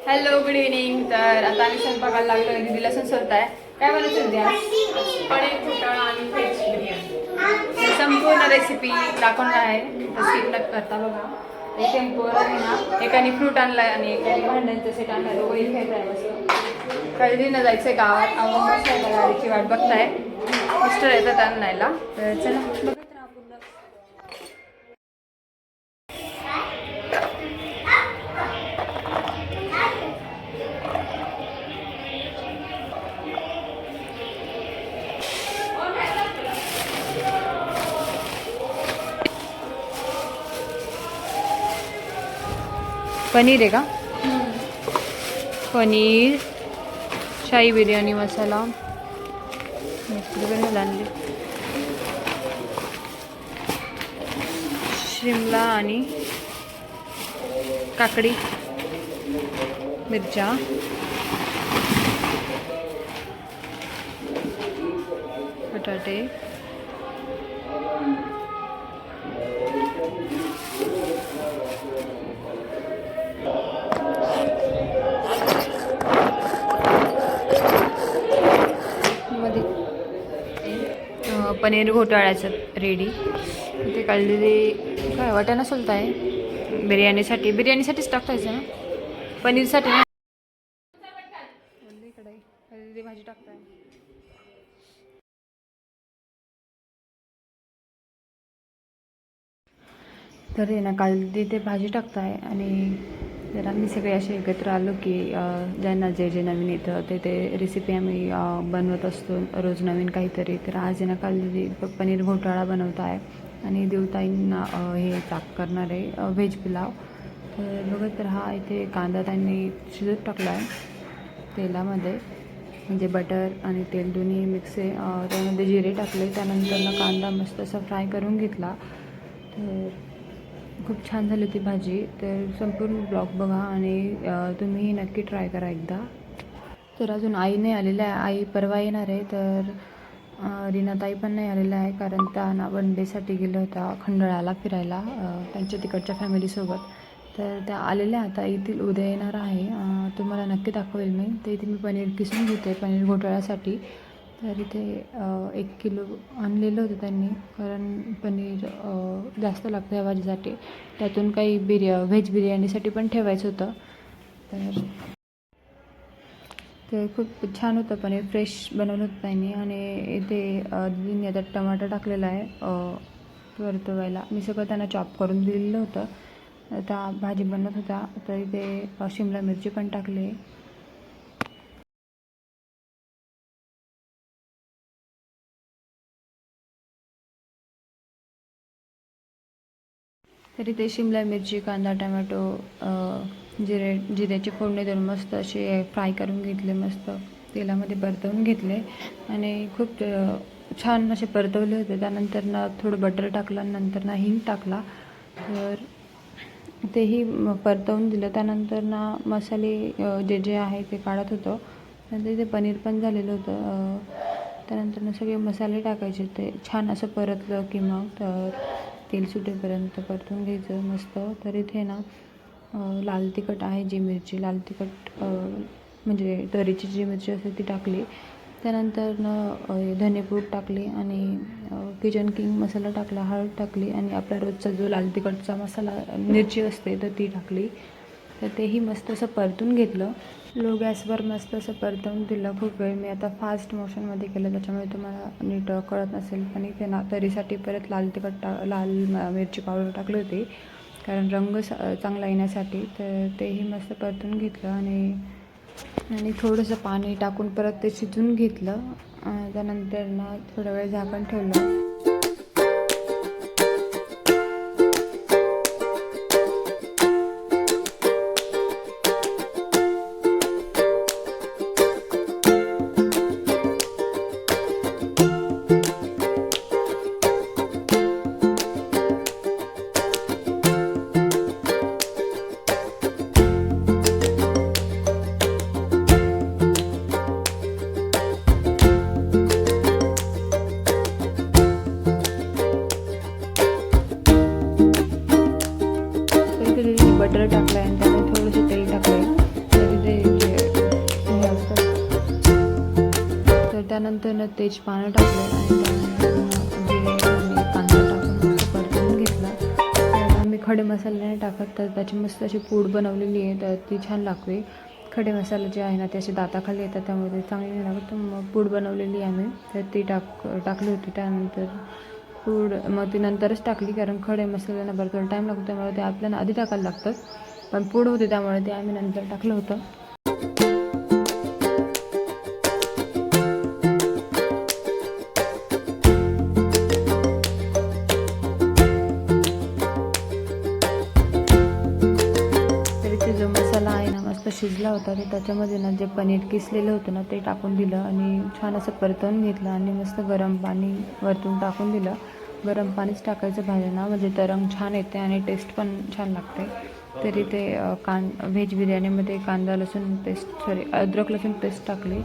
Hello good evening. तर आता आम्ही स्वयंपाकाला लागलो. दीदी लसूण सोलताय. काय बनवतो उद्या? पनीर घोटाळा आणि व्हेज बिर्याणी. संपूर्ण रेसिपी दाखवणार आहे, तर स्किप न करता बघा. एक टेम्पोवर ना एकाने फ्रूट आणलाय आणि एकाने भांड्यांचं सेट आणलाय. दोघंही खायचं आहे मस्त. कळदीनं जायचंय गावात. आवडून मस्त गाडीची वाट बघताय. मिस्टर येतात आणायला. तर चला बघत राहा पूर्ण. पनीर आहे का? पनीर, शाही बिर्याणी मसाला आणले, शिमला आणि काकडी, मिरच्या, बटाटे, पनीर घोटाळ्याचं रेडी. ते काढलेले काय वाटाणा सोलत आहे बिर्याणीसाठीच टाकायचं ना, पनीरसाठी ना. इकडे भाजी टाकताय. तर आहे ना, काल ते भाजी टाकताय आणि जर आम्ही सगळे असे एकत्र आलो की ज्यांना जे जे नवीन येतं ते रेसिपी आम्ही बनवत असतो रोज नवीन काहीतरी. तर आज आहे ना, काल पनीर घोटाळा बनवत आहे आणि देवताईंना हे ताक करणार आहे व्हेज पुलाव. तर बघत राहा. इथे कांदा त्यांनी शिजत टाकला आहे तेलामध्ये, म्हणजे बटर आणि तेल दोन्ही मिक्स आहे. त्यामध्ये जिरे टाकले, त्यानंतर कांदा मस्त असा फ्राय करून घेतला. तर खूप छान झाली ती भाजी. तर संपूर्ण ब्लॉग बघा आणि तुम्ही नक्की ट्राय करा एकदा. तर अजून आई नाही आलेल्या आहे. आई परवा येणार आहे. तर रीनाताई पण नाही आलेल्या आहे, कारण त्या ना वन डेसाठी गेल्या होत्या खंडाळ्याला फिरायला त्यांच्या तिकडच्या फॅमिलीसोबत. तर त्या आलेल्या आता येतील, उद्या येणार आहे. तुम्हाला नक्की दाखवेल मी. तर इथे मी पनीर किसून घेते पनीर घोटाळ्यासाठी. तर इथे 1 किलो आणलेलं होतं त्यांनी, कारण पनीर जास्त लागतं ह्या भाजीसाठी. त्यातून काही व्हेज बिर्याणीसाठी पण ठेवायचं होतं. तर खूप छान होतं पनीर, फ्रेश बनवलं होतं त्यांनी. आणि इथे दीदींनी आता टमाटर टाकलेला आहे परतवायला. मी सगळं त्यांना चॉप करून दिलेलं होतं. आता भाजी बनवत होता. तर इथे शिमला मिरची पण टाकली. तरी ते शिमला मिरची, कांदा, टमॅटो, जिऱ्याची फोडणी देऊन मस्त असे फ्राय करून घेतले, मस्त तेलामध्ये परतवून घेतले आणि खूप छान असे परतवले होते. त्यानंतर ना थोडं बटर टाकलं, नंतर ना हिंग टाकला. तर तेही परतवून दिलं. त्यानंतर ना मसाले जे जे आहे ते काढत होतं. नंतर ते पनीर पण झालेलं होतं. त्यानंतर ना सगळे मसाले टाकायचे. ते छान असं परतलं की मग तर तेल सुटेपर्यंत परतून घ्यायचं मस्त. तर इथे ना लाल तिखट आहे, जी मिरची लाल तिखट म्हणजे तरीची जी मिरची असते ती टाकली. त्यानंतर धनेपूड टाकली आणि किचन किंग मसाला टाकला, हळद टाकली आणि आपला रोजचा जो लाल तिखटचा मसाला मिरची असते तर ती टाकली. तर तेही मस्त असं परतून घेतलं. लो गॅसवर मस्त असं परतवून दिलं खूप वेळ. मी आता फास्ट मोशनमध्ये केलं, त्याच्यामुळे तुम्हाला नीट कळत नसेल. पण इथे ना तरीसाठी परत लाल मिरची पावडर टाकली होती, कारण रंग चांगला येण्यासाठी. तर तेही मस्त परतून घेतलं आणि थोडंसं पाणी टाकून परत ते शिजवून घेतलं. त्यानंतर ना थोडा वेळ झाकण ठेवलं. त्यानंतर तेजपानं टाकलं आणि त्यानंतर जिरे आणि कांदा टाकून मस्त परतवून घेतला. तर आम्ही खडे मसाले नाही टाकत, तर त्याची मस्त अशी पूड बनवलेली आहे, तर ती छान लागते. खडे मसाले जे आहे ना ते असे दाताखाली येतात, त्यामुळे ते चांगले नाही लागत. तर मग पूड बनवलेली आम्ही, तर ती टाकली होती. त्यानंतर पूड मग ती नंतरच टाकली, कारण खडे मसाल्यांना बरं थोडा टाईम लागतो, त्यामुळे ते आपल्याला आधी टाकायला लागतात. पण पूड होते त्यामुळे ते आम्ही नंतर टाकलं होतं. जो मसाला आहे ना मस्त शिजला होता, तर त्याच्यामध्ये ना जे पनीर किसलेलं होतं ना ते टाकून दिलं आणि छान असं परतवून घेतलं आणि मस्त गरम पाणी वरतून टाकून दिलं. गरम पाणीच टाकायचं भाज्यांना, म्हणजे तर रंग छान येते आणि टेस्ट पण छान लागते. तरी ते व्हेज बिर्याणीमध्ये कांदा लसूण पेस्ट अद्रक लसूण पेस्ट टाकली.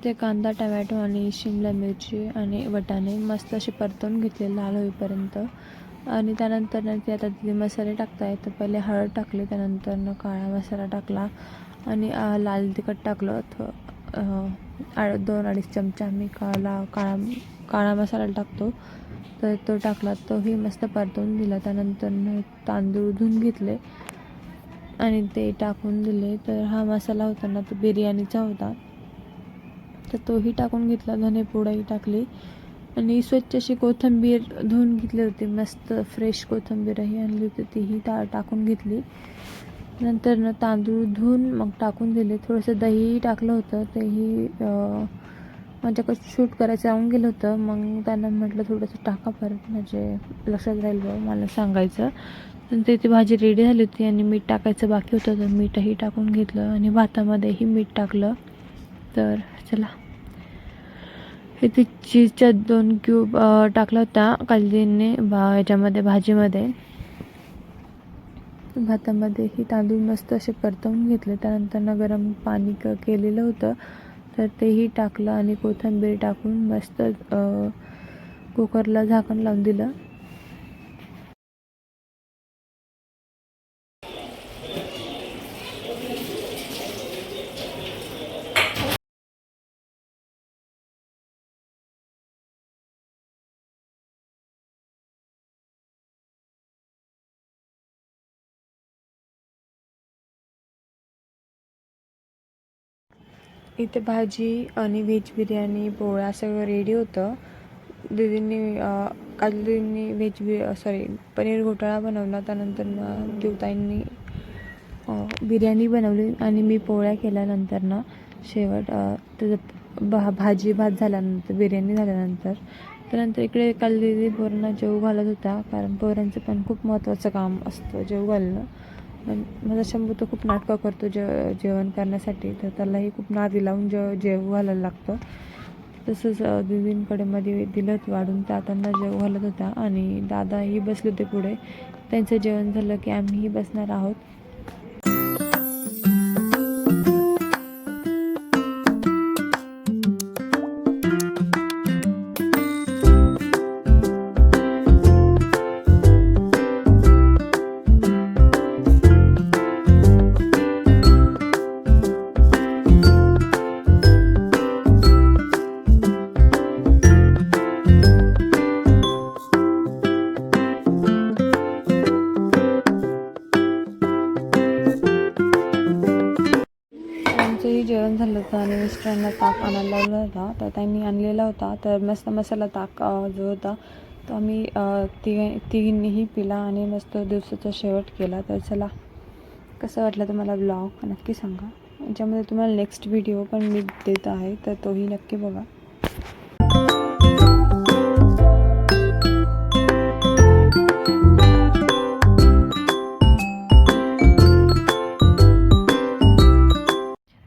ते कांदा टमॅटो आणि शिमला मिरची आणि वाटाणे मस्त असे परतवून घेतले लाल होईपर्यंत. आणि त्यानंतर ते आता ते मसाले टाकताय, तर पहिले हळद टाकली, त्यानंतर काळा मसाला टाकला आणि लाल तिखट टाकलं. 2-2.5 चमचा मी काळा मसाला टाकतो, तर तो टाकला. तोही मस्त परतवून दिला. त्यानंतर तांदूळ धुवून घेतले आणि ते टाकून दिले. तर हा मसाला होता ना तो बिर्याणीचा होता, तर तोही टाकून घेतला. धनेपूडही टाकली आणि स्वच्छ अशी कोथिंबीर धुवून घेतली होती, मस्त फ्रेश कोथिंबीरही आणली होती, तीही टाकून घेतली. नंतर तांदूळ धुवून मग टाकून दिले. थोडंसं दहीही टाकलं होतं, तेही माझ्याकडे शूट करायचं राहून गेलं होतं. मग त्यांना म्हटलं थोडंसं टाका परत, म्हणजे लक्षात राहील बघ मला सांगायचं. तर ती भाजी रेडी झाली होती आणि मीठ टाकायचं बाकी होतं, तर मीठही टाकून घेतलं आणि भातामध्येही मीठ टाकलं. तर चला, इथे चीजच्या 2 क्यूब टाकला होता कालजीने याच्यामध्ये भाजीमध्ये. भातामध्येही तांदूळ मस्त असे परतवून घेतले. त्यानंतर गरम पाणी केलेलं होतं, तर तेही टाकलं आणि कोथिंबीर टाकून मस्त कुकरला झाकण लावून दिलं. इथे भाजी आणि व्हेज बिर्याणी पोळ्या सगळं रेडी होतं. दीदींनी काल दीदींनी पनीर घोटाळा बनवला. त्यानंतर देवताईंनी बिर्याणी बनवली आणि मी पोळ्या केल्यानंतर शेवट त्याचं भाजी भात झाल्यानंतर बिर्याणी झाल्यानंतर त्यानंतर इकडे काल दीदी पोरांना जेवू घालत होता, कारण पोरांचं पण खूप महत्त्वाचं काम असतं जेवू घालणं. माझा शंभू तो खूप नाटकं करतो जेवण करण्यासाठी, तर त्यालाही खूप नादी लावून जेवू घालायला लागतं. तसंच दीदींकडे मध्ये दिलं वाढून त्यांना जेवू घालत होता आणि दादाही बसले होते पुढे. त्यांचं जेवण झालं की आम्हीही बसणार आहोत. आमचंही जेवण झालं होतं आणि मिस्टरांना ताक आणायला लावला होता, तर त्यांनी आणलेला होता. तर मस्त मसाला ताक जो होता तो आम्ही तिघींनीही पिला आणि मस्त दिवसाचा शेवट केला. तर चला, कसं वाटलं तुम्हाला ब्लॉग नक्की सांगा. याच्यामध्ये तुम्हाला नेक्स्ट व्हिडिओ पण मी देत आहे, तर तोही नक्की बघा.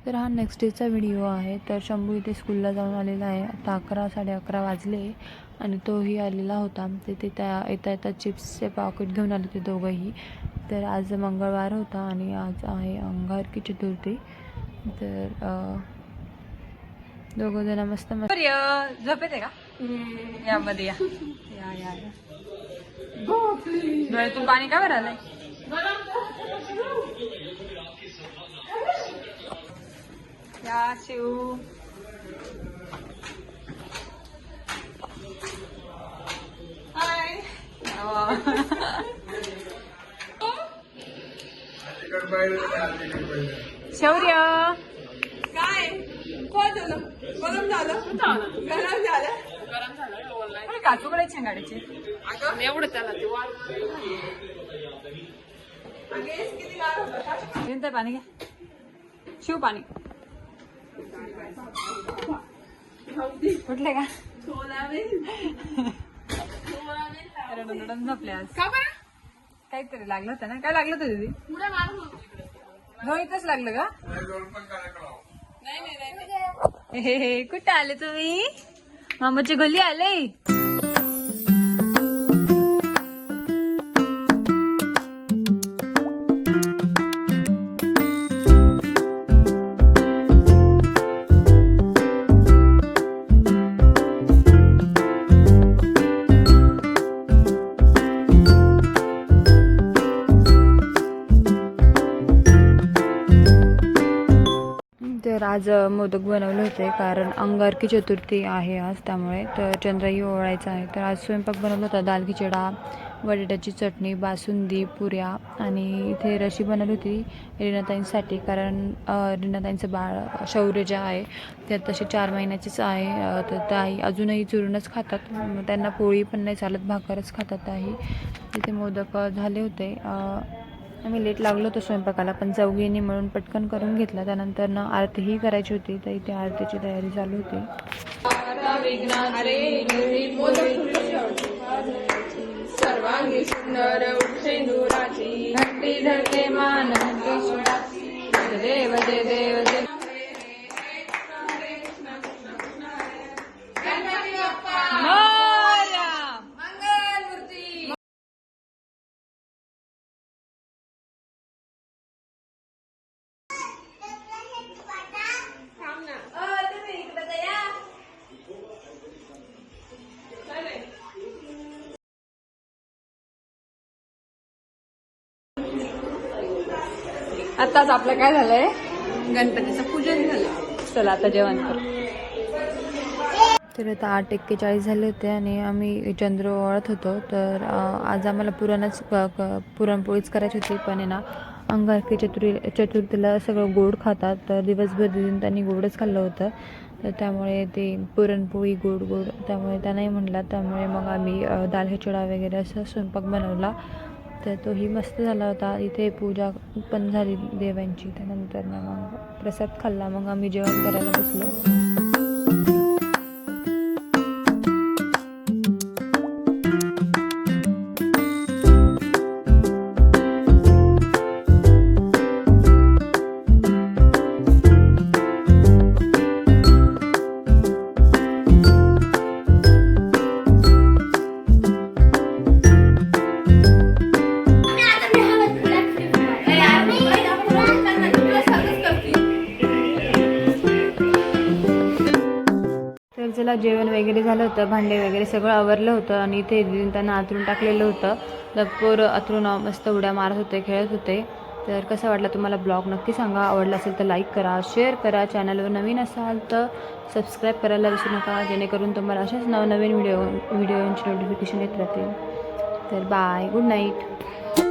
तर हा नेक्स्ट डेचा व्हिडिओ आहे. तर शंभू इथे स्कूलला जाऊन आलेला आहे. आता 11-11:30 वाजले आणि तोही आलेला होता. तिथे येता येता चिप्सचे पॉकेट घेऊन आले ते दोघंही. तर आज मंगळवार होता आणि आज आहे अंगारकी चतुर्थी. तर दोघं जण मस्त झोप येते का यामध्ये? या डोळ्यातून पाणी का बरं आलंय? या शिव हाय. शौर्य काय कोण झालं? गरम झालं गरम झालं काचूकडे शेंगाड्याचे एवढं त्याला ते किती गार पाणी घ्या. शिव पाणी कुठले का झोपले आज? का बरं? काहीतरी लागलं होतं ना? काय लागलं होतं दीदी? इथंच लागलं का? नाही कुठं आले तुम्ही? मामाची गली आले. तर आज मोदक बनवले होते, कारण अंगारकी चतुर्थी आहे आज, त्यामुळे तर चंद्रही ओवाळायचा आहे. तर आज स्वयंपाक बनवला होता. दाल खिचडा, बटाट्याची चटणी, बासुंदी, पुऱ्या आणि इथे रशी बनवली होती रीनाताईंसाठी, कारण रीनाताईंचं बाळ शौर्य जे आहे ते तशी 4 महिन्याचीच आहे. तर ताई अजूनही चुरूनच खातात, त्यांना पोळी पण नाही चालत, भाकरच खातात ताई. तिथे मोदक झाले होते. आम्ही लेट लागलो होतो स्वयंपाकाला, पण चौघींनी मिळून पटकन करून घेतला. त्यानंतर आरतीही करायची होती, तर इथे आरतीची तयारी चालू होती. सर्वांगी सुंदर उठेंदुराची घंटी धरते मान देव जय देव जय आताच आपलं काय झालंय? गणपतीचं पूजन झालं. चला आता जेवण करू. तर आता 8:41 झाले होते आणि आम्ही चंद्र ओवाळत होतो. तर आज आम्हाला पुरणपोळीच करायची होती, पण आहे ना अंगारकी चतुर्थीला सगळं गोड खातात, तर दिवसभर त्यांनी गोडच खाल्लं होतं. तर त्यामुळे ते पुरणपोळी गोड त्यामुळे त्यांनाही म्हटलं. त्यामुळे मग आम्ही दाल खिचडा वगैरे असं स्वयंपाक बनवला. तर तोही मस्त झाला होता. इथे पूजा पण झाली देवांची. त्यानंतर मग प्रसाद खाल्ला. मग आम्ही जेवण करायला बसलो. तर चला, जेवण वगैरे झालं होतं, भांडे वगैरे सगळं आवरलं होतं आणि इथे त्यांना आतरून टाकलेलं होतं. तर पोरं आतरून मस्त उड्या मारत होते, खेळत होते. तर कसा वाटला तुम्हाला ब्लॉग नक्की सांगा. आवडला असेल तर लाईक करा, शेअर करा. चॅनलवर नवीन असाल तर सबस्क्राईब करायला विसरू नका, जेणेकरून तुम्हाला अशाच नवनवीन व्हिडिओची नोटिफिकेशन येत राहतील. तर बाय, गुड नाईट.